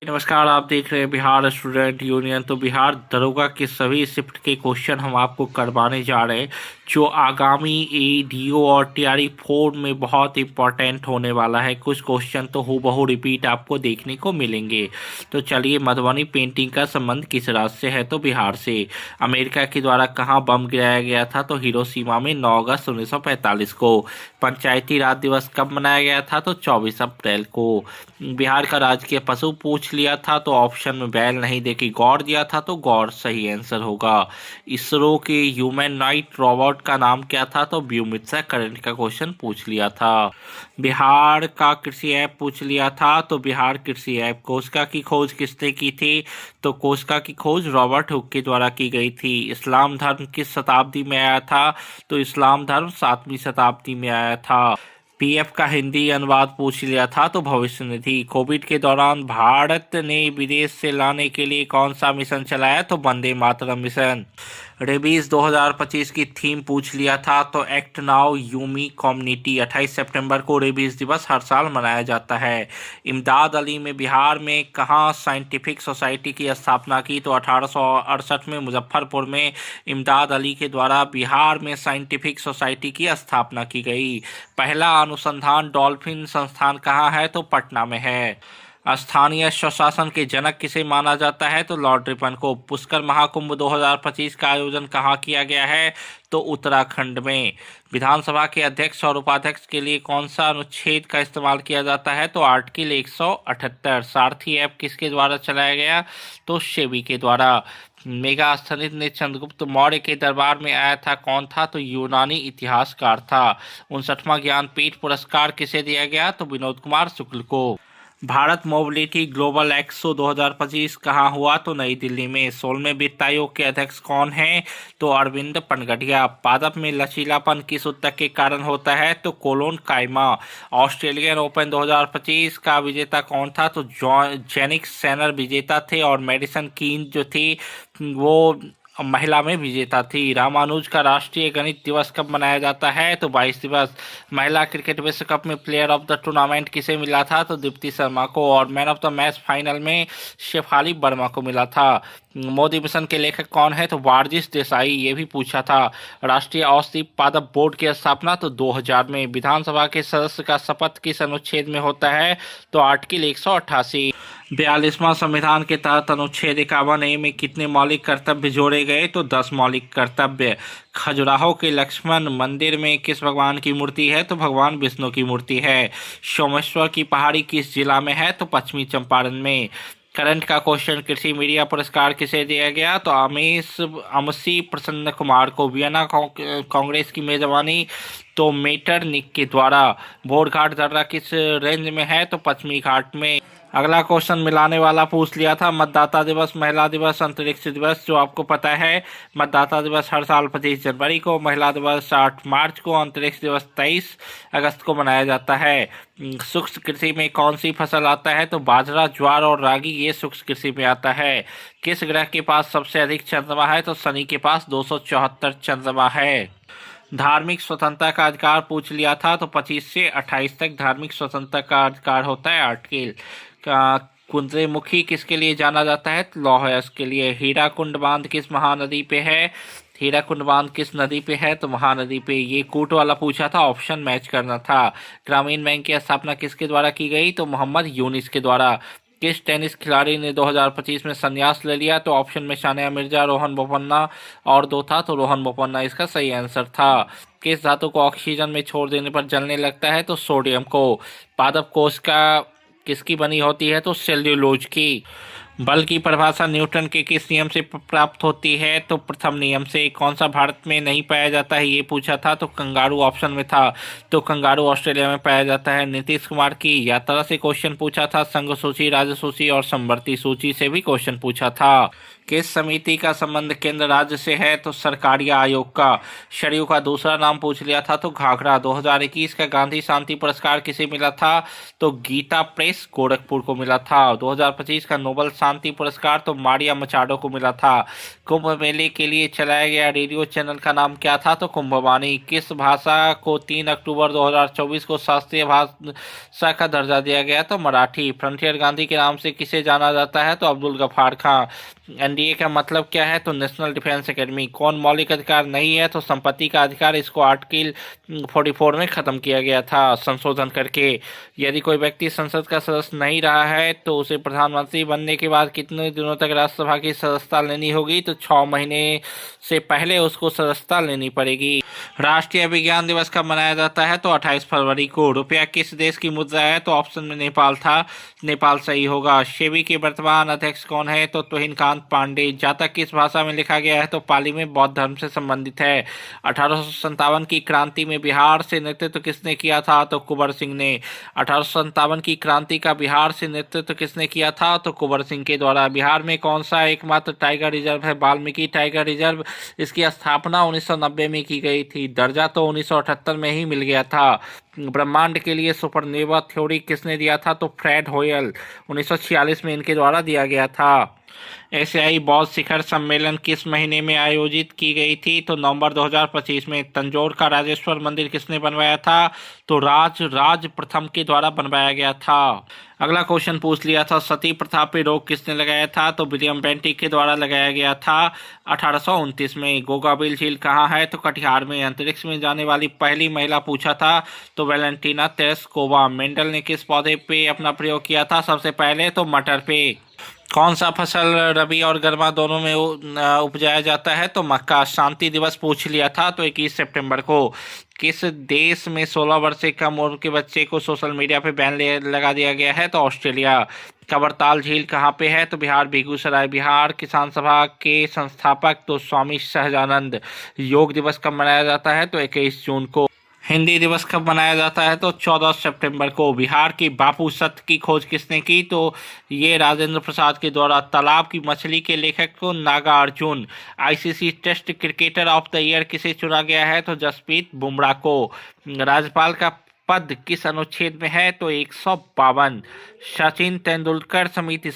नमस्कार। आप देख रहे हैं बिहार स्टूडेंट यूनियन। तो बिहार दरोगा के सभी शिफ्ट के क्वेश्चन हम आपको करवाने जा रहे हैं, जो आगामी एडीओ और टीआरई 4 में बहुत इंपॉर्टेंट होने वाला है। कुछ क्वेश्चन तो हूबहू रिपीट आपको देखने को मिलेंगे। तो चलिए, मधुबनी पेंटिंग का संबंध किस राज्य से है? तो बिहार से। अमेरिका के द्वारा कहाँ बम गिराया गया था? तो हिरोशिमा में 9 अगस्त 1945 को। पंचायती राज दिवस कब मनाया गया था? तो 24 अप्रैल को। बिहार का राजकीय पशु पूछ लिया था, तो ऑप्शन में बैल नहीं देखी गौर दिया था, तो गौर सही आंसर होगा। इसरो के ह्यूमैनॉइड रोबोट का नाम क्या था? तो व्योमित्रा। करंट का क्वेश्चन पूछ लिया था। बिहार का कृषि ऐप पूछ लिया था, तो बिहार कृषि ऐप। कोशिका की खोज किसने की थी? तो कोशिका की खोज रॉबर्ट हुक के द्वारा की गई थी। इस्लाम धर्म किस शताब्दी में आया था? तो इस्लाम धर्म 7वीं शताब्दी में आया था। पीएफ का हिंदी अनुवाद पूछ लिया था, तो भविष्य निधि। कोविड के दौरान भारत ने विदेश से लाने के लिए कौन सा मिशन चलाया? तो वंदे मातरम मिशन। रेबीज 2025 की थीम पूछ लिया था, तो एक्ट नाउ यूमी कम्युनिटी। 28 सितंबर को रेबीज दिवस हर साल मनाया जाता है। इमदाद अली में बिहार में कहाँ साइंटिफिक सोसाइटी की स्थापना की? तो 1868 में मुजफ्फरपुर में इमदाद अली के द्वारा बिहार में साइंटिफिक सोसाइटी की स्थापना की गई। पहला अनुसंधान डॉल्फिन संस्थान कहाँ है? तो पटना में है। स्थानीय स्वशासन के जनक किसे माना जाता है? तो लॉर्ड रिपन को। पुष्कर महाकुंभ 2025 का आयोजन कहाँ किया गया है? तो उत्तराखंड में। विधानसभा के अध्यक्ष और उपाध्यक्ष के लिए कौन सा अनुच्छेद का इस्तेमाल किया जाता है? तो आर्टिकल 178। सारथी ऐप किसके द्वारा चलाया गया? तो सेबी के द्वारा। मेगास्थनीज ने चंद्रगुप्त मौर्य के दरबार में आया था, कौन था? तो यूनानी इतिहासकार था। 59वां ज्ञानपीठ पुरस्कार किसे दिया गया? तो विनोद कुमार शुक्ल को। भारत मोबिलिटी ग्लोबल एक्सपो 2025 कहाँ हुआ? तो नई दिल्ली में। 16वें वित्त आयोग के अध्यक्ष कौन हैं? तो अरविंद पनगटिया। पादप में लचीलापन किस ऊतक के कारण होता है? तो कोलोन कायमा। ऑस्ट्रेलियन ओपन 2025 का विजेता कौन था? तो जेनिक सेनर विजेता थे, और मेडिसन कीन जो थी वो महिला में विजेता थी। रामानुज का राष्ट्रीय गणित दिवस कब मनाया जाता है? तो 22 दिवस। महिला क्रिकेट विश्व कप में प्लेयर ऑफ द टूर्नामेंट किसे मिला था? तो दीप्ति शर्मा को। और man of the match final में शेफाली वर्मा को मिला था। मोदी मिशन के लेखक कौन है? तो वारजिस देसाई। ये भी पूछा था। राष्ट्रीय औषधि पादप बोर्ड की स्थापना तो 2000 में। विधानसभा के सदस्य का शपथ किस अनुच्छेद में होता है? तो आर्टिकल 188। 42वां संविधान के तहत अनुच्छेद 51A में कितने मौलिक कर्तव्य जोड़े गए? तो 10 मौलिक कर्तव्य। खजुराहो के लक्ष्मण मंदिर में किस भगवान की मूर्ति है? तो भगवान विष्णु की मूर्ति है। सोमेश्वर की पहाड़ी किस जिला में है? तो पश्चिमी चंपारण में। करंट का क्वेश्चन, कृषि मीडिया पुरस्कार किसे दिया गया? तो अमसी प्रसन्न कुमार को। वियना कांग्रेस की मेजबानी तो मेटरनिक के द्वारा। भोर घाट दर्रा किस रेंज में है? तो पश्चिमी घाट में। अगला क्वेश्चन मिलाने वाला पूछ लिया था। मतदाता दिवस, महिला दिवस, अंतरिक्ष दिवस। जो आपको पता है, मतदाता दिवस हर साल 25 जनवरी को, महिला दिवस 8 मार्च को, अंतरिक्ष दिवस 23 अगस्त को मनाया जाता है। शुष्क कृषि में कौन सी फसल आता है? तो बाजरा, ज्वार और रागी, ये शुष्क कृषि में आता है। किस ग्रह के पास सबसे अधिक चंद्रमा है? तो शनि के पास 274 चंद्रमा है। धार्मिक स्वतंत्रता का अधिकार पूछ लिया था, तो 25 से 28 तक धार्मिक स्वतंत्रता का अधिकार होता है। आर्टिकल का। कुंद्रेमुखी किसके लिए जाना जाता है? तो लौह अयस्क के लिए। हीराकुंड बांध किस महानदी पे है? हीराकुंड बांध किस नदी पे है? तो महानदी पे। ये कूट वाला पूछा था, ऑप्शन मैच करना था। ग्रामीण बैंक की स्थापना किसके द्वारा की गई? तो मोहम्मद यूनिस के द्वारा। किस टेनिस खिलाड़ी ने 2025 में संन्यास ले लिया? तो ऑप्शन में सानिया मिर्जा, रोहन बोपन्ना और दो था, तो रोहन बोपन्ना इसका सही आंसर था। किस धातु को ऑक्सीजन में छोड़ देने पर जलने लगता है? तो सोडियम को। पादप कोश का किसकी बनी होती है? तो सेल्यूलोज की। बल की परिभाषा न्यूटन के किस नियम से प्राप्त होती है? तो प्रथम नियम से। कौन सा भारत में नहीं पाया जाता है? ये पूछा था, तो कंगारू ऑप्शन में था, तो कंगारू ऑस्ट्रेलिया में पाया जाता है। नीतीश कुमार की यात्रा से क्वेश्चन पूछा था। संघ सूची, राज्य सूची और संवर्ती सूची से भी क्वेश्चन पूछा था। किस समिति का संबंध केंद्र राज्य से है? तो सरकारी आयोग का। सरयू का दूसरा नाम पूछ लिया था तो घाघरा। 2021 का गांधी शांति पुरस्कार किसे मिला था? तो गीता प्रेस गोरखपुर को मिला था। 2025 का नोबेल शांति पुरस्कार तो मारिया मचाडो को मिला था। कुंभ मेले के लिए चलाया गया रेडियो चैनल का नाम क्या था? तो कुंभवाणी। किस भाषा को 3 अक्टूबर 2024 को शास्त्रीय भाषा का दर्जा दिया गया? तो मराठी। फ्रंटियर गांधी के नाम से किसे जाना जाता है? तो अब्दुल गफ्फार खां। एनडीए का मतलब क्या है? तो नेशनल डिफेंस एकेडमी। कौन मौलिक अधिकार नहीं है? तो संपत्ति का अधिकार। इसको आर्टिकल 44 में खत्म किया गया था संशोधन करके। यदि कोई व्यक्ति संसद का सदस्य नहीं रहा है तो उसे प्रधानमंत्री बनने के बाद कितने दिनों तक राज्यसभा की सदस्यता लेनी होगी? तो 6 महीने से पहले उसको सदस्यता लेनी पड़ेगी। राष्ट्रीय विज्ञान दिवस कब मनाया जाता है? तो 28 फरवरी को। रुपया किस देश की मुद्रा है? तो ऑप्शन में नेपाल था, नेपाल सही होगा। सेबी के वर्तमान अध्यक्ष कौन है? तो तुहिन कांत पांडे। जातक किस भाषा में लिखा गया है? तो पाली में बौद्ध धर्म से संबंधित है। 1857 की क्रांति में बिहार से नेतृत्व किसने किया था? तो कुंवर सिंह ने। 1857 की क्रांति का बिहार से नेतृत्व किसने किया था? तो कुंवर सिंह के द्वारा। बिहार में कौन सा एकमात्र टाइगर रिजर्व है? Valmiki tiger reserve. इसकी स्थापना 1990 में की गई थी। दर्जा तो 1978 में ही मिल गया था। ब्रह्मांड के लिए सुपरनोवा थ्योरी किसने दिया था? तो फ्रेड होयल। 1946 में इनके द्वारा दिया गया था। एशियाई बौद्ध शिखर सम्मेलन किस महीने में आयोजित की गई थी? तो नवंबर 2025 में। तंजौर का राजेश्वर मंदिर किसने बनवाया था? तो राज प्रथम के द्वारा बनवाया गया था। अगला क्वेश्चन पूछ लिया था, सती प्रथा पे रोक किसने लगाया था? तो विलियम बेंटिक के द्वारा लगाया गया था 1829 में। गोगाबिल झील कहाँ है? तो कटिहार में। अंतरिक्ष में जाने वाली पहली महिला पूछा था तो वैलेंटीना तेरेस्कोवा। मेंडल ने किस पौधे पे अपना प्रयोग किया था सबसे पहले? तो मटर पे। कौन सा फसल रबी और गर्मा दोनों में उपजाया जाता है? तो मक्का। शांति दिवस पूछ लिया था तो 21 सितंबर को। किस देश में 16 वर्ष से कम उम्र के बच्चे को सोशल मीडिया पे बैन लगा दिया गया है? तो ऑस्ट्रेलिया। कबरताल झील कहाँ पे है? तो बिहार बेगूसराय। बिहार किसान सभा के संस्थापक तो स्वामी सहजानंद। योग दिवस कब मनाया जाता है? तो 21 जून को। हिंदी दिवस कब मनाया जाता है? तो 14 सितंबर को। बिहार की बापू सत्य की खोज किसने की? तो ये राजेंद्र प्रसाद के द्वारा। तालाब की मछली के लेखक को Nagarjun. ICC test cricketer of the year किसे चुना गया है? तो जसप्रीत बुमराह को। राज्यपाल का पद किस अनुच्छेद में है? तो 152। सचिन तेंदुलकर समिति